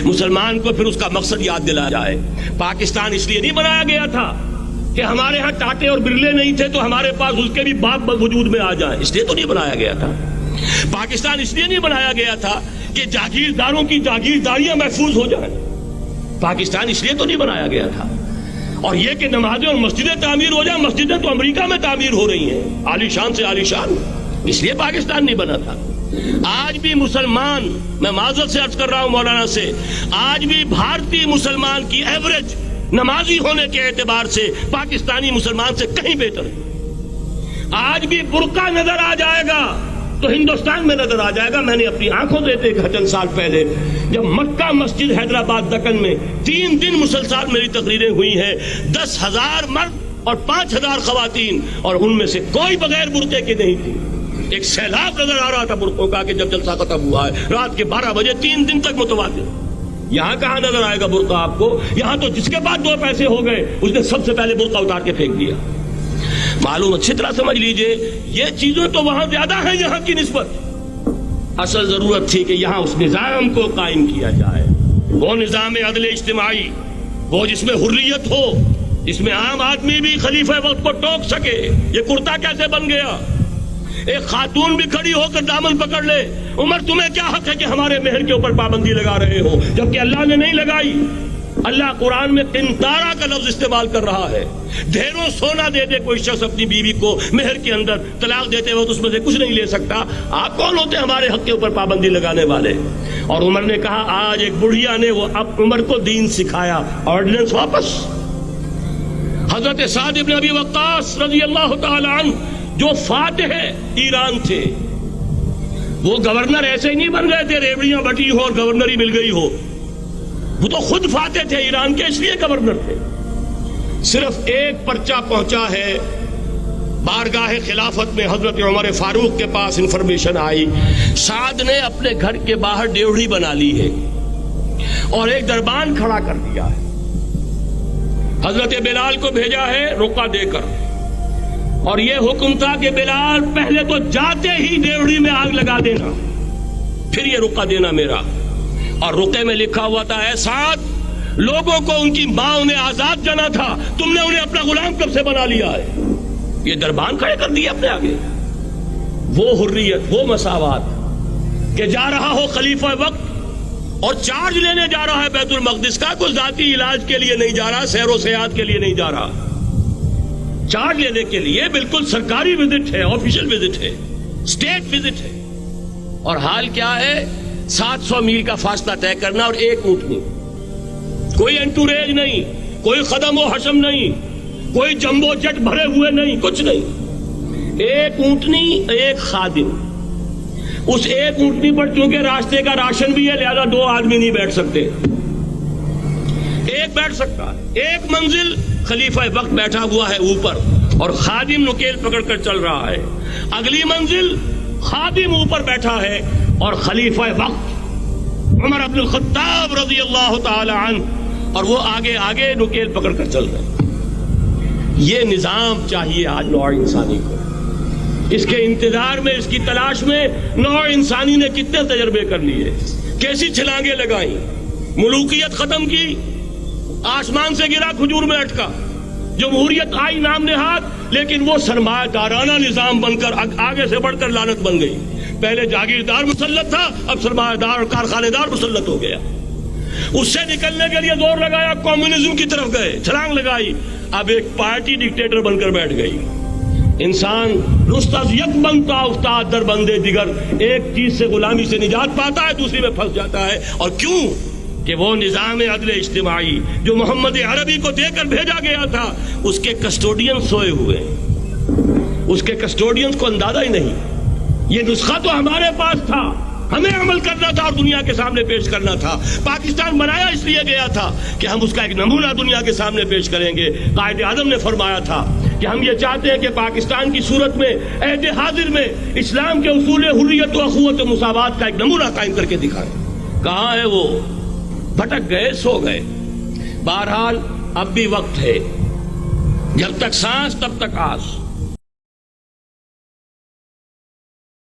مسلمان کو پھر اس کا مقصد یاد دلایا جائے۔ پاکستان اس لیے نہیں بنایا گیا تھا کہ ہمارے ہاں ٹاٹے اور برلے نہیں تھے تو ہمارے پاس اس کے بھی باپ وجود میں آ جائیں، اس لیے تو نہیں بنایا گیا تھا۔ پاکستان اس لیے نہیں بنایا گیا تھا کہ جاگیرداروں کی جاگیرداریاں محفوظ ہو جائیں، پاکستان اس لیے تو نہیں بنایا گیا تھا۔ اور یہ کہ نمازیں اور مسجدیں تعمیر ہو جائیں، مسجدیں تو امریکہ میں تعمیر ہو رہی ہیں عالی شان سے عالی شان، اس لیے پاکستان نہیں بنا تھا۔ آج بھی مسلمان، میں معذرت سے عرض کر رہا ہوں مولانا سے، آج بھی بھارتی مسلمان کی ایوریج نمازی ہونے کے اعتبار سے پاکستانی مسلمان سے کہیں بہتر ہے۔ آج بھی برقع نظر آ جائے گا تو ہندوستان میں نظر آ جائے گا۔ میں نے اپنی آنکھوں سے دیکھا چند سال پہلے جب مکہ مسجد حیدرآباد دکن میں 3 دن مسلسل میری تقریریں ہوئی ہیں، 10,000 مرد اور 5,000 خواتین، اور ان میں سے کوئی بغیر برقعے کے نہیں تھی۔ ایک سیلاب نظر آ رہا تھا برقعوں کا کہ جب جلسہ ختم ہوا ہے رات کے 12 بجے 3 دن تک متواتر۔ یہاں کہاں نظر آئے گا برقع آپ کو؟ یہاں تو جس کے بعد 2 پیسے ہو گئے اس نے سب سے پہلے برقع اتار کے پھینک دیا۔ معلوم اچھی طرح سمجھ لیجئے یہ چیزیں تو وہاں زیادہ ہیں یہاں کی نسبت۔ اصل ضرورت تھی کہ یہاں اس نظام کو قائم کیا جائے، وہ نظام عدل اجتماعی، وہ جس میں حریت ہو، جس میں عام آدمی بھی خلیفہ وقت کو ٹوک سکے۔ یہ کرتا کیسے بن گیا؟ ایک خاتون بھی کھڑی ہو کر دامن پکڑ لے، عمر تمہیں کیا حق ہے کہ ہمارے مہر کے اوپر پابندی لگا رہے ہو، جبکہ اللہ نے نہیں لگائی۔ اللہ قرآن میں قنطارہ کا لفظ استعمال کر رہا ہے۔ ڈھیروں سونا دے دے کوئی شخص اپنی بیوی کو مہر کے اندر، طلاق دیتے وقت اس میں سے کچھ نہیں لے سکتا، آپ کون ہوتے ہمارے حق کے اوپر پابندی لگانے والے؟ اور عمر نے کہا، آج ایک بڑھیا نے وہ اب عمر کو دین سکھایا، آرڈیننس واپس۔ حضرت سعد بن ابی وقاص رضی اللہ تعالی عنہ جو فاتح ایران تھے، وہ گورنر ایسے ہی نہیں بن گئے تھے ریوڑیاں بٹی ہو اور گورنری مل گئی ہو، وہ تو خود فاتح تھے ایران کے، اس لیے گورنر تھے۔ صرف ایک پرچہ پہنچا ہے بارگاہ خلافت میں، حضرت عمر فاروق کے پاس انفارمیشن آئی، سعد نے اپنے گھر کے باہر ڈیوڑی بنا لی ہے اور ایک دربان کھڑا کر دیا ہے، حضرت بلال کو بھیجا ہے رقعہ دے کر، اور یہ حکم تھا کہ بلال پہلے تو جاتے ہی ڈیوڑی میں آگ لگا دینا، پھر یہ رقعہ دینا میرا۔ اور رقعے میں لکھا ہوا تھا، اے سعد، لوگوں کو ان کی ماں نے آزاد جانا تھا، تم نے انہیں اپنا غلام کب سے بنا لیا ہے؟ یہ دربان کھڑے کر دیے اپنے آگے۔ وہ حریت، وہ مساوات کہ جا رہا ہو خلیفہ وقت اور چارج لینے جا رہا ہے بیت المقدس کا، کوئی ذاتی علاج کے لیے نہیں جا رہا، سیر و سیاحت کے لیے نہیں جا رہا، چارج لینے کے لیے بالکل سرکاری وزٹ ہے، آفیشل وزٹ ہے، اسٹیٹ وزٹ ہے۔ اور حال کیا ہے؟ 700 میل کا فاصلہ طے کرنا اور ایک اونٹنی، کوئی انٹوریج نہیں، کوئی خدم و حشم نہیں، کوئی جمبو جٹ بھرے ہوئے نہیں، کچھ نہیں، ایک اونٹنی ایک خادم۔ اس ایک اونٹنی پر چونکہ راستے کا راشن بھی ہے لہذا 2 آدمی نہیں بیٹھ سکتے، ایک بیٹھ سکتا ہے۔ ایک منزل خلیفہ وقت بیٹھا ہوا ہے اوپر اور خادم نکیل پکڑ کر چل رہا ہے، اگلی منزل خادم اوپر بیٹھا ہے اور خلیفہ وقت عمر بن الخطاب رضی اللہ تعالی عنہ اور وہ آگے آگے نکیل پکڑ کر چل رہے ہیں۔ یہ نظام چاہیے آج نوع انسانی کو۔ اس کے انتظار میں، اس کی تلاش میں نوع انسانی نے کتنے تجربے کر لیے، کیسی چھلانگیں لگائیں، ملوکیت ختم کی، آسمان سے گرا کھجور میں اٹکا، جمہوریت آئی نام نہاد، لیکن وہ سرمایہ دارانہ نظام بن کر آگے سے بڑھ کر لعنت بن گئی۔ پہلے جاگیردار مسلط تھا، اب سرمایہ دار اور کارخانے دار مسلط ہو گیا۔ اس سے نکلنے کے لیے زور لگایا، کمیونزم کی طرف گئے، چھلانگ لگائی، اب ایک پارٹی ڈکٹیٹر بن کر بیٹھ گئی۔ انسان رست از یک بنتا افتاد در بندے دیگر، ایک چیز سے غلامی سے نجات پاتا ہے، دوسری میں پھنس جاتا ہے۔ اور کیوں؟ کہ وہ نظام عدل اجتماعی جو محمد عربی کو دے کر بھیجا گیا تھا، اس کے کسٹوڈین سوئے ہوئے ہیں، اس کے کسٹوڈینز کو اندازہ ہی نہیں۔ یہ نسخہ تو ہمارے پاس تھا، ہمیں عمل کرنا تھا اور دنیا کے سامنے پیش کرنا تھا۔ پاکستان بنایا اس لیے گیا تھا کہ ہم اس کا ایک نمونہ دنیا کے سامنے پیش کریں گے۔ قائد اعظم نے فرمایا تھا کہ ہم یہ چاہتے ہیں کہ پاکستان کی صورت میں عہد حاضر میں اسلام کے اصول حریت و اخوت و مساوات کا ایک نمونہ قائم کر کے دکھائیں۔ کہاں ہے وہ؟ بھٹک گئے، سو گئے۔ بہرحال اب بھی وقت ہے، جب تک سانس تب تک آس۔